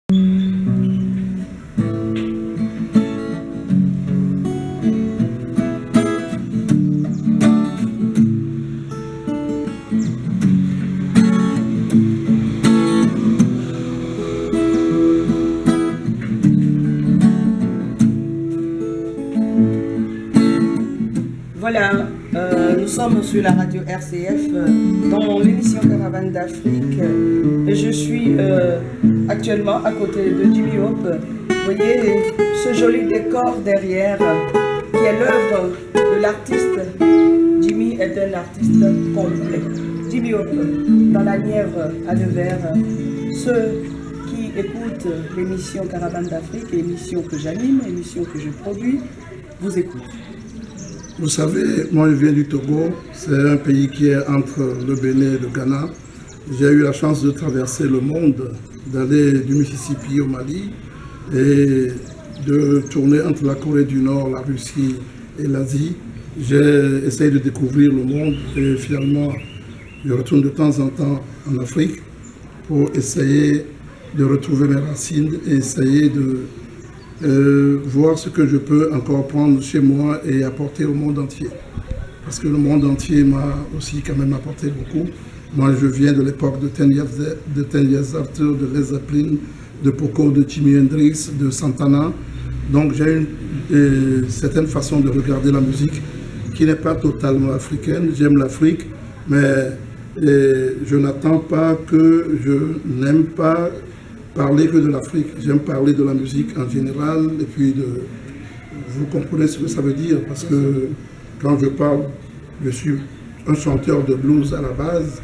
Voilà, nous sommes sur la radio RCF dans l'émission Caravane d'Afrique et je suis actuellement à côté de Jimmy Hope. Vous voyez ce joli décor derrière qui est l'œuvre de l'artiste. Jimmy est un artiste complet. Jimmy Hope dans la Nièvre à Nevers. Ceux qui écoutent l'émission Caravane d'Afrique, l'émission que j'anime, l'émission que je produis, vous écoutent. Vous savez, moi je viens du Togo, c'est un pays qui est entre le Bénin et le Ghana. J'ai eu la chance de traverser le monde, d'aller du Mississippi au Mali et de tourner entre la Corée du Nord, la Russie et l'Asie. J'ai essayé de découvrir le monde et finalement je retourne de temps en temps en Afrique pour essayer de retrouver mes racines et essayer de voir ce que je peux encore prendre chez moi et apporter au monde entier. Parce que le monde entier m'a aussi quand même apporté beaucoup. Moi, je viens de l'époque de 10 Years After, de Led Zeppelin, de Poco, de Jimi Hendrix, de Santana. Donc j'ai une certaine façon de regarder la musique qui n'est pas totalement africaine. J'aime l'Afrique, mais je n'attends pas que je n'aime pas parler que de l'Afrique. J'aime parler de la musique en général et puis vous comprenez ce que ça veut dire parce que quand je parle, je suis un chanteur de blues à la base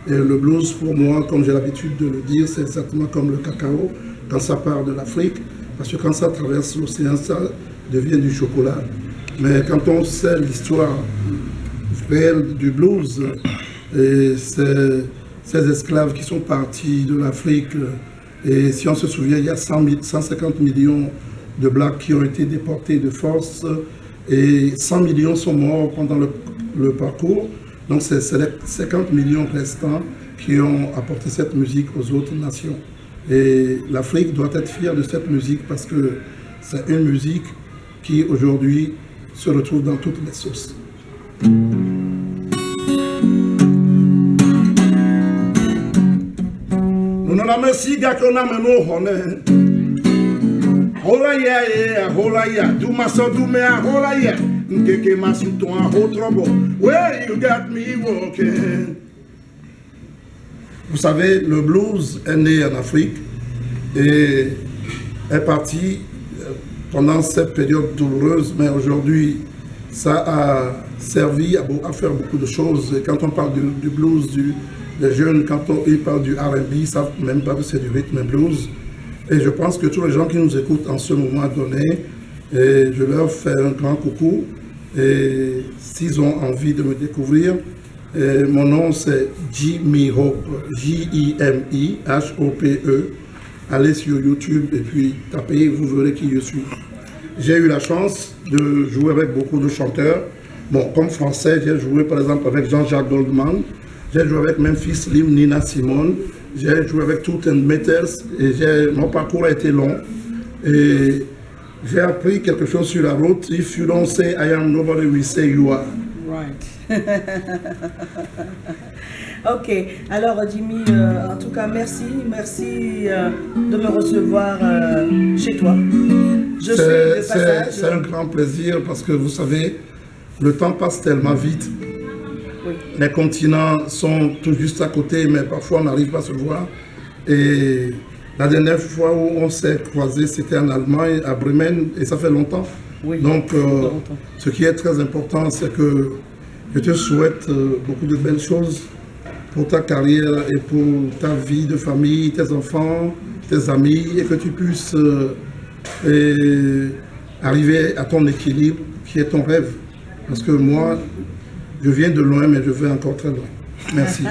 et le blues pour moi, comme j'ai l'habitude de le dire, c'est exactement comme le cacao quand ça part de l'Afrique parce que quand ça traverse l'océan, ça devient du chocolat. Mais quand on sait l'histoire réelle du blues et ces esclaves qui sont partis de l'Afrique. Et si on se souvient, il y a 150 millions de Blacks qui ont été déportés de force et 100 millions sont morts pendant le parcours. Donc c'est les 50 millions restants qui ont apporté cette musique aux autres nations. Et l'Afrique doit être fière de cette musique parce que c'est une musique qui aujourd'hui se retrouve dans toutes les sauces. Nona siga kona meno hone. Hola ya, hola ya. Do maso do me a hola ya. Nkeke masuto a ho trouble. Where you got me walking. Vous savez, le blues est né en Afrique et est parti pendant cette période douloureuse, mais aujourd'hui, ça a servi à faire beaucoup de choses. Et quand on parle du blues, les jeunes, quand ils parlent du R&B, ils ne savent même pas que c'est du rhythm and blues. Et je pense que tous les gens qui nous écoutent en ce moment donné, et je leur fais un grand coucou. Et s'ils ont envie de me découvrir, mon nom c'est Jimmy Hope, J-I-M-I-H-O-P-E. Allez sur YouTube et puis tapez, vous verrez qui je suis. J'ai eu la chance de jouer avec beaucoup de chanteurs. Bon, comme français, j'ai joué par exemple avec Jean-Jacques Goldman. J'ai joué avec Memphis Slim, Nina Simone. J'ai joué avec Tooth and Metals. Et mon parcours a été long. Et j'ai appris quelque chose sur la route. If you don't say I am, nobody will say you are. Right. Ok. Alors Jimmy, en tout cas, merci de me recevoir chez toi. Je suis de passage. C'est un grand plaisir parce que vous savez, le temps passe tellement vite. Oui. Les continents sont tout juste à côté, mais parfois on n'arrive pas à se voir. Et la dernière fois où on s'est croisés, c'était en Allemagne, à Bremen, et ça fait longtemps. Oui, donc, ce qui est très important, c'est que je te souhaite beaucoup de belles choses pour ta carrière et pour ta vie de famille, tes enfants, tes amis, et que tu puisses arriver à ton équilibre, qui est ton rêve. Parce que moi, je viens de loin, mais je vais encore très loin. Merci.